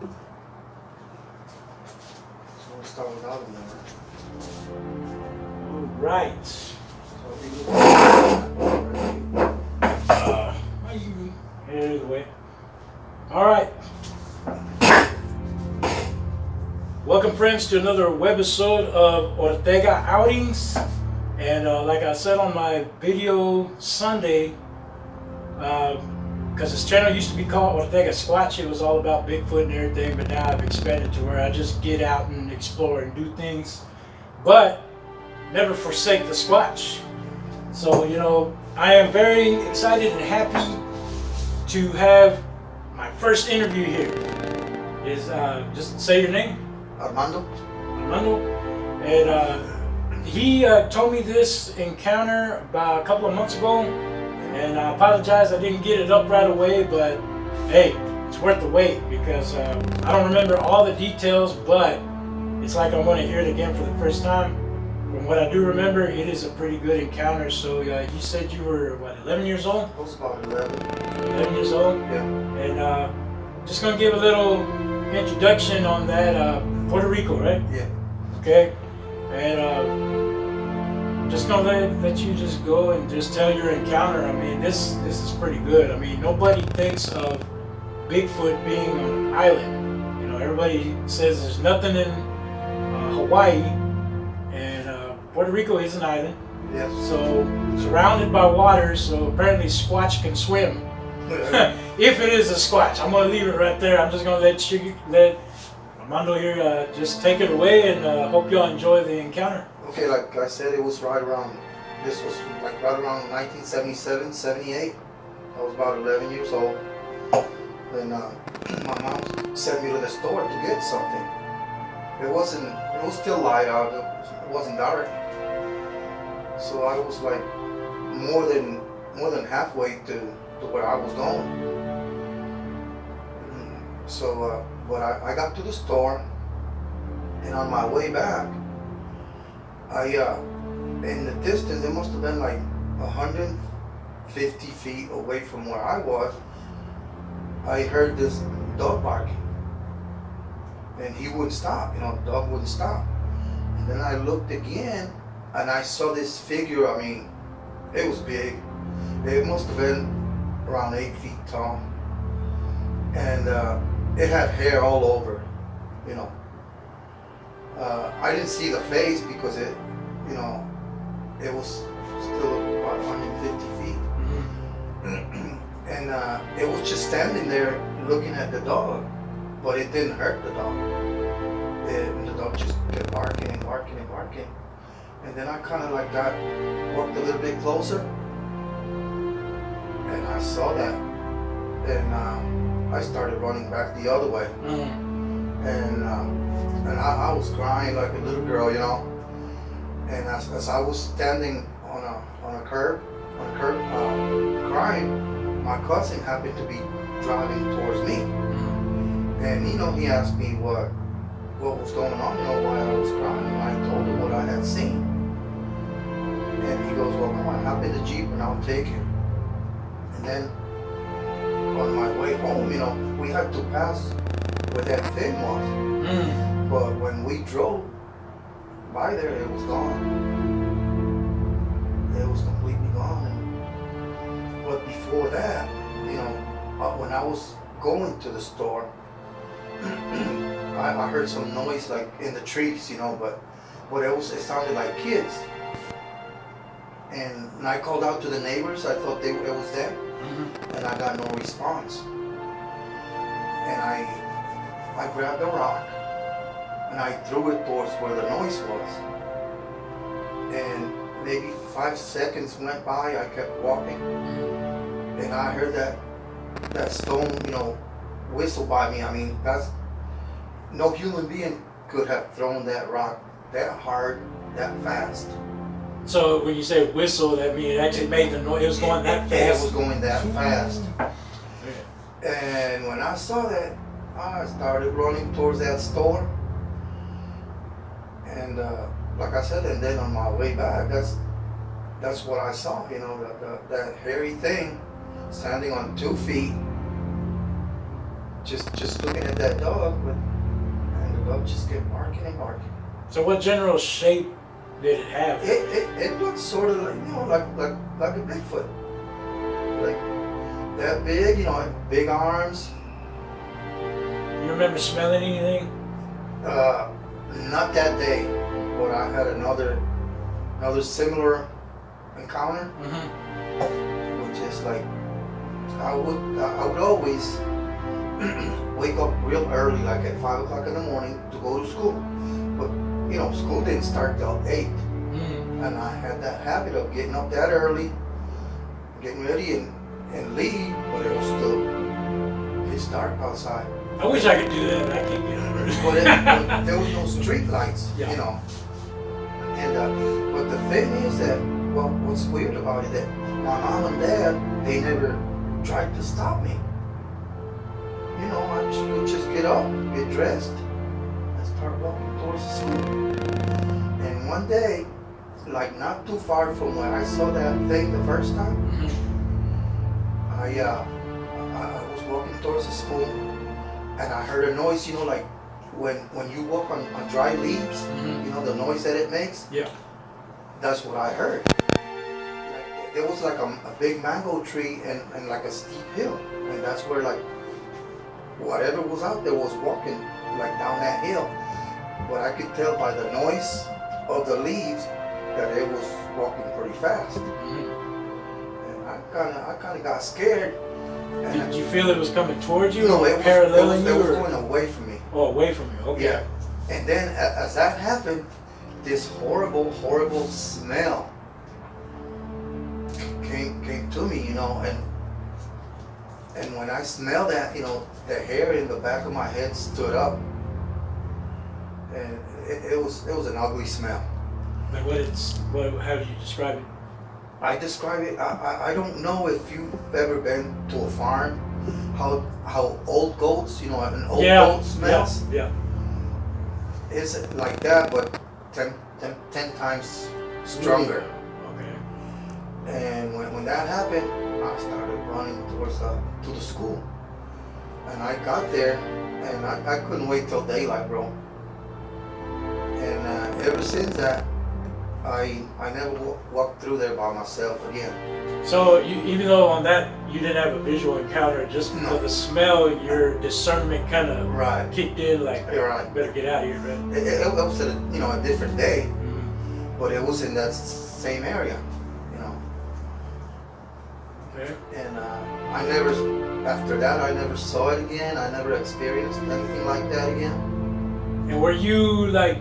So we'll start without him now. All right. Either way. All right. Welcome, friends, to another webisode of Ortega Outings. And like I said on my video Sunday, because this channel used to be called Ortega Squatch, it was all about Bigfoot and everything, but now I've expanded to where I just get out and explore and do things, but never forsake the Squatch. So, you know, I am very excited and happy to have my first interview here. Is just say your name. Mando. Mando. And he told me this encounter about a couple of months ago, and I apologize I didn't get it up right away, but hey, it's worth the wait because I don't remember all the details, but it's like I'm going to hear it again for the first time. From what I do remember, it is a pretty good encounter. So you said you were, what, 11 years old? I was about 11. 11 years old? Yeah. And just going to give a little introduction on that. Puerto Rico, right? Yeah. Okay. And just going to let you just go and just tell your encounter. I mean, this is pretty good. I mean, nobody thinks of Bigfoot being on an island. You know, everybody says there's nothing in Hawaii. Puerto Rico is an island, yes. So surrounded by water, so apparently Squatch can swim. If it is a Squatch, I'm going to leave it right there. I'm just going to let Mando here just take it away, and hope y'all enjoy the encounter. Okay, like I said, it was right around, this was like right around 1977, 78. I was about 11 years old. And my mom sent me to the store to get something. It was still light out, it wasn't dark. So I was like more than halfway to where I was going. So, but I got to the store, and on my way back, in the distance, it must have been like 150 feet away from where I was, I heard this dog barking. And he wouldn't stop, you know, the dog wouldn't stop. And then I looked again, and I saw this figure. I mean, it was big. It must have been around 8 feet tall. And it had hair all over, you know. I didn't see the face because it, you know, it was still about 150 feet. Mm-hmm. And it was just standing there looking at the dog, but it didn't hurt the dog. And the dog just kept barking and barking and barking. And then I kind of like walked a little bit closer, and I saw that, and I started running back the other way. Mm-hmm. And I was crying like a little girl, you know. And as I was standing on a curb, crying, my cousin happened to be driving towards me. Mm-hmm. And you know, he asked me what was going on, you know, why I was crying, and I told him what I had seen. And he goes, well, come on, hop in the Jeep and I'll take you. And then on my way home, you know, we had to pass where that thing was. Mm. But when we drove by there, it was gone. It was completely gone. But before that, you know, when I was going to the store, I heard some noise like in the trees, you know, but it sounded like kids. And I called out to the neighbors. I thought it was them. Mm-hmm. And I got no response. And I grabbed a rock and I threw it towards where the noise was. And maybe 5 seconds went by. I kept walking, and I heard that stone, you know, whistle by me. I mean, no human being could have thrown that rock that hard, that fast. So when you say whistle, that means it actually made the noise. It was going that fast. It was going that fast. And when I saw that, I started running towards that store. And like I said, and then on my way back, that's what I saw. You know, that hairy thing standing on 2 feet. just looking at that dog, and the dog just kept barking and barking. So what general shape did it have? It looked sort of like, like a Bigfoot, like that big, big arms. You remember smelling anything? Not that day, but I had another similar encounter, which is like I would always wake up real early, like at 5 o'clock in the morning, to go to school. But school didn't start till 8, and I had that habit of getting up that early, getting ready and leave, but it was still pitch dark outside. I wish I could do that, but I can't get up early. But there was no street lights, And but the thing is that, well, what's weird about it, that my mom and dad, they never tried to stop me. I would just get up, get dressed, and start walking towards the school. And one day, like not too far from where I saw that thing the first time, I was walking towards the school, and I heard a noise, like when you walk on dry leaves, the noise that it makes. Yeah. That's what I heard. Like, there was like a big mango tree and like a steep hill, and that's where like whatever was out there was walking like down that hill. But I could tell by the noise of the leaves that it was walking pretty fast. And I kind of got scared. And Did you feel it was coming towards you? No, or paralleling you? It was going away from me. Oh, away from you. Okay. Yeah. And then as that happened, this horrible smell came to me, and when I smelled that, the hair in the back of my head stood up, and it was an ugly smell. Like how do you describe it? I describe it. I don't know if you've ever been to a farm, how old goats, an old goat smells. Yeah. It's like that, but 10 times stronger. Okay. And when that happened, I started running towards to the school. And I got there, and I couldn't wait till daylight, bro. And ever since that, I never walked through there by myself again. So even though on that you didn't have a visual encounter, just No. the smell, your discernment kind of kicked in, like, You're right. better get out of here, right? It was a different day, but it was in that same area, Okay. And after that, I never saw it again. I never experienced anything like that again. And were you like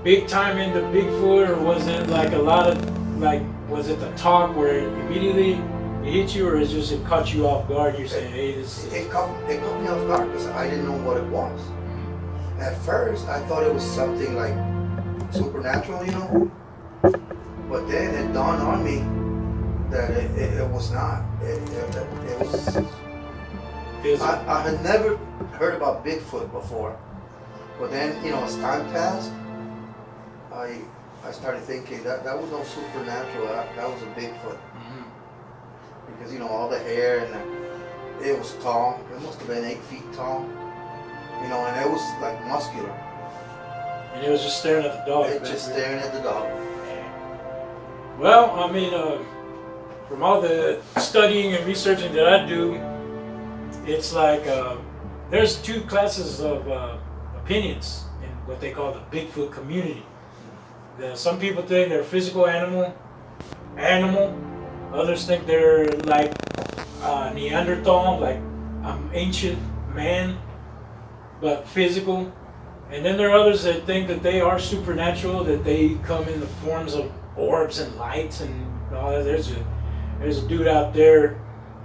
big time into Bigfoot, or was it like a lot of was it the talk where immediately it hit you, or is just it caught you off guard? You're saying, hey, this is... It caught me off guard because I didn't know what it was. At first, I thought it was something like supernatural, but then it dawned on me that it was not. It was. I had never heard about Bigfoot before, but then as time passed, I started thinking that was no supernatural. That was a Bigfoot, because all the hair and it was tall. It must have been 8 feet tall, and it was like muscular. And it was just staring at the dog. Just staring at the dog. Well, I mean, from all the studying and researching that I do, it's like there's 2 classes of opinions in what they call the Bigfoot community. Some people think they're physical animal. Others think they're like Neanderthal, like ancient man, but physical. And then there are others that think that they are supernatural, that they come in the forms of orbs and lights and all that. There's a dude out there,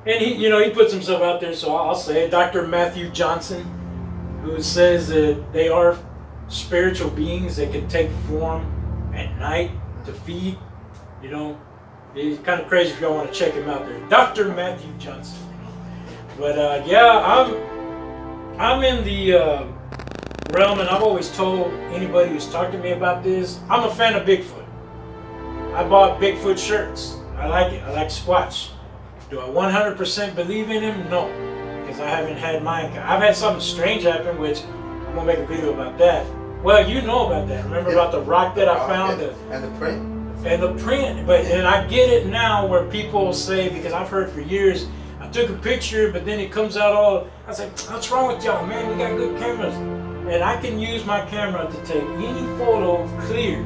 and he puts himself out there, so I'll say it, Dr. Matthew Johnson, who says that they are spiritual beings that can take form at night to feed. He's kind of crazy if y'all want to check him out there, Dr. Matthew Johnson. But I'm in the realm, and I've always told anybody who's talked to me about this, I'm a fan of Bigfoot. I bought Bigfoot shirts. I like it. I like Squatch. Do I 100% believe in him? No. because I haven't had mine. I've had something strange happen, which I'm gonna make a video about that. Well, you know about that. Remember about the rock that I found? And the print? And the print, but and I get it now where people say, because I've heard for years, I took a picture, but then it comes out all, I was like, what's wrong with y'all, man? We got good cameras. And I can use my camera to take any photo clear.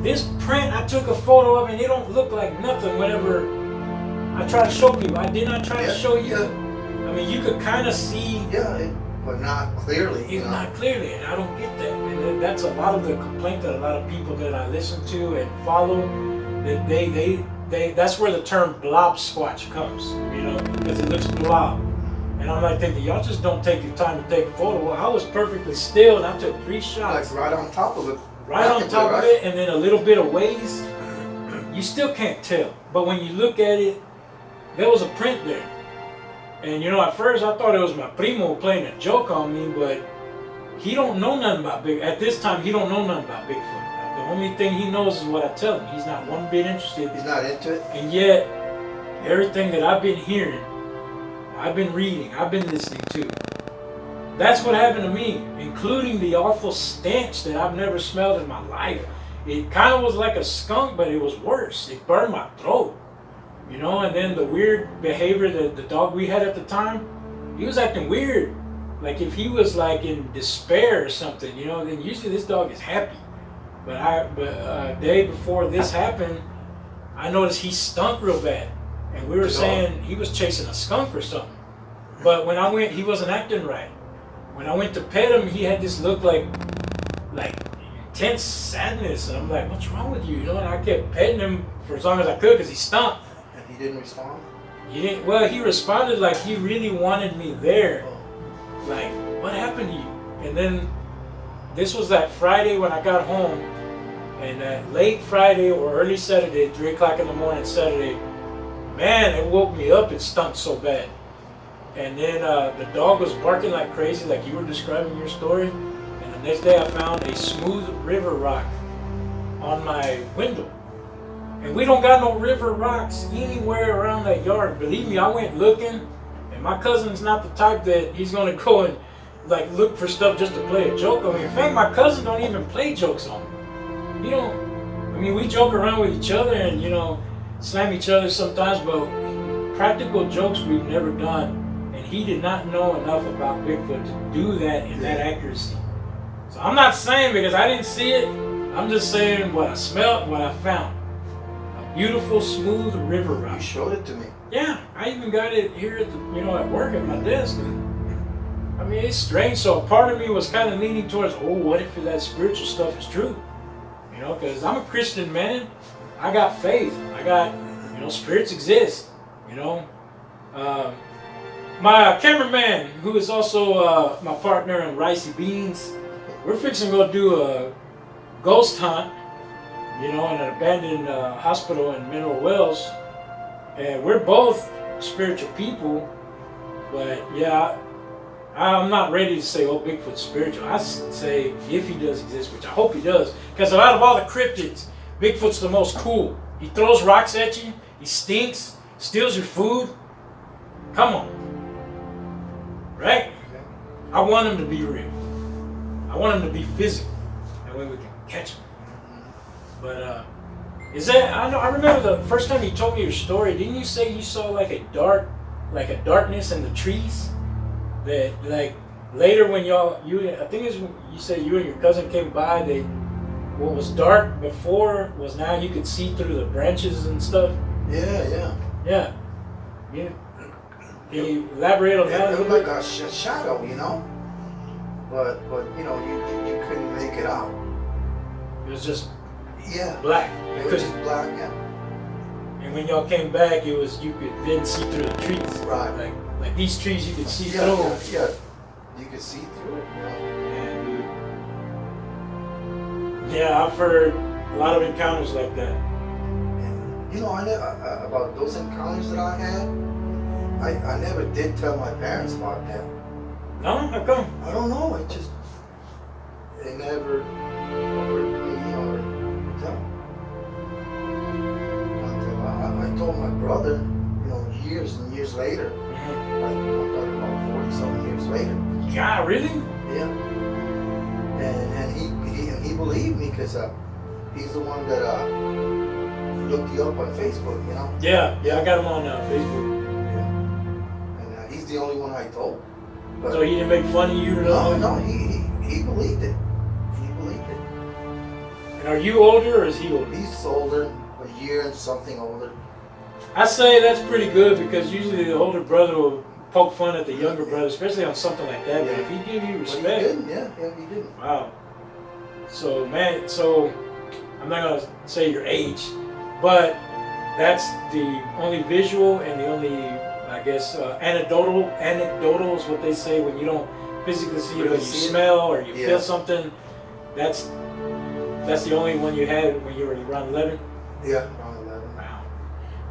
This print, I took a photo of and it don't look like nothing whenever I try to show people. I did not try to show you. I mean, you could kind of see. Yeah, but not clearly. It's not clearly, and I don't get that. And that's a lot of the complaint that a lot of people that I listen to and follow, that they that's where the term blob squatch comes, you know, because it looks blob. And I'm like thinking, y'all just don't take your time to take a photo. Well, I was perfectly still, and I took 3 shots. Like right on top of it. Right on top of it, and then a little bit of ways. You still can't tell. But when you look at it, there was a print there. And you know, at first I thought it was my primo playing a joke on me, but he don't know nothing about Bigfoot. At this time, he don't know nothing about Bigfoot. The only thing he knows is what I tell him. He's not one bit interested. He's not into it? And yet, everything that I've been hearing, I've been reading, I've been listening to, that's what happened to me, including the awful stench that I've never smelled in my life. It kind of was like a skunk, but it was worse. It burned my throat. You know, and then the weird behavior that the dog we had at the time, he was acting weird. Like if he was like in despair or something, you know, then usually this dog is happy. But a day before this happened, I noticed he stunk real bad. And we were saying he was chasing a skunk or something. But when I went, he wasn't acting right. When I went to pet him, he had this look like intense sadness. And I'm like, what's wrong with you? You know, and I kept petting him for as long as I could because he stunk. And he didn't respond? He didn't. Well, he responded like he really wanted me there. Like, what happened to you? And then this was that Friday when I got home. And that late Friday or early Saturday, 3 o'clock in the morning Saturday, man, it woke me up. It stunk so bad. And then the dog was barking like crazy, like you were describing in your story. And the next day I found a smooth river rock on my window. And we don't got no river rocks anywhere around that yard. Believe me, I went looking, and my cousin's not the type that he's gonna go and like look for stuff just to play a joke on me. In fact, my cousin don't even play jokes on me. He don't. I mean, we joke around with each other and, you know, slam each other sometimes, but practical jokes we've never done. And he did not know enough about Bigfoot to do that in that accuracy. So I'm not saying because I didn't see it. I'm just saying what I smelled, what I found. A beautiful, smooth river rock. You showed it to me. Yeah, I even got it here at the, you know, at work at my desk. I mean, it's strange. So a part of me was kind of leaning towards, oh, what if that spiritual stuff is true? You know, because I'm a Christian man. I got faith. I got, you know, spirits exist. You know, my cameraman, who is also my partner in Ricey Beans, we're fixing to go do a ghost hunt, you know, in an abandoned hospital in Mineral Wells. And we're both spiritual people, but yeah, I'm not ready to say, oh, Bigfoot's spiritual. I say, if he does exist, which I hope he does, because out of all the cryptids, Bigfoot's the most cool. He throws rocks at you, he stinks, steals your food. Come on. Right? I want him to be real. I want him to be physical. That way we can catch him. But, is that, I remember the first time you told me your story, didn't you say you saw like a darkness in the trees? That like later when I think it's when you said you and your cousin came by, what was dark before was now you could see through the branches and stuff. Yeah. Can you elaborate on that a It little looked bit? like a shadow, you know, but you know you couldn't make it out. It was just black. You It was couldn't. just black, yeah. And when y'all came back, it was you could then see through the trees. Right. Like these trees, you could see through. Yeah. You could see through it, you know. And yeah, I've heard a lot of encounters like that. And, you know, I never about those encounters that I had. I never did tell my parents about them. No, how come? I don't know. It never occurred to me or tell. Until I told my brother, you know, years and years later. Like I'm talking about God, really? Yeah. And he believed me because he's the one that looked you up on Facebook, you know? Yeah, I got him on Facebook. Yeah. And he's the only one I told. But So he didn't make fun of you or nothing? No, he believed it. He believed it. And are you older or is he older? He's older, a year and something older. I say that's pretty good because usually the older brother will poke fun at the younger brother, especially on something like that. Yeah. But if he give you But respect, he didn't, yeah, he didn't. wow. So man, so I'm not gonna say your age, but that's the only visual and the only, I guess, anecdotal is what they say when you don't physically see it, or you smell or you feel something. That's the only one you had when you were around 11. Yeah, around 11. Wow.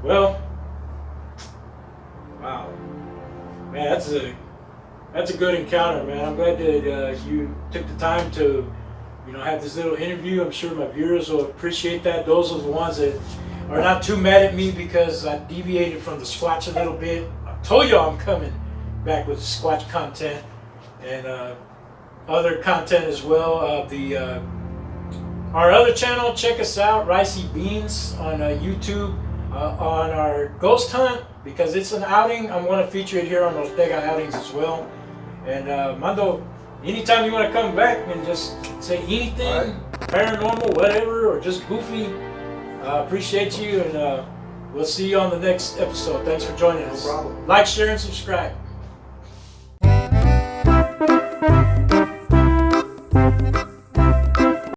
Well, wow, man, that's a good encounter, man. I'm glad that you took the time to, have this little interview. I'm sure my viewers will appreciate that. Those are the ones that are not too mad at me because I deviated from the Squatch a little bit. I told y'all I'm coming back with Squatch content and other content as well. Our other channel, check us out, Ricey Beans on YouTube, on our ghost hunt, because it's an outing. I'm going to feature it here on those Ortega outings as well. And Mando, anytime you want to come back and just say anything, paranormal, whatever, or just goofy, appreciate you, and we'll see you on the next episode. Thanks for joining us. No problem. Like, share, and subscribe.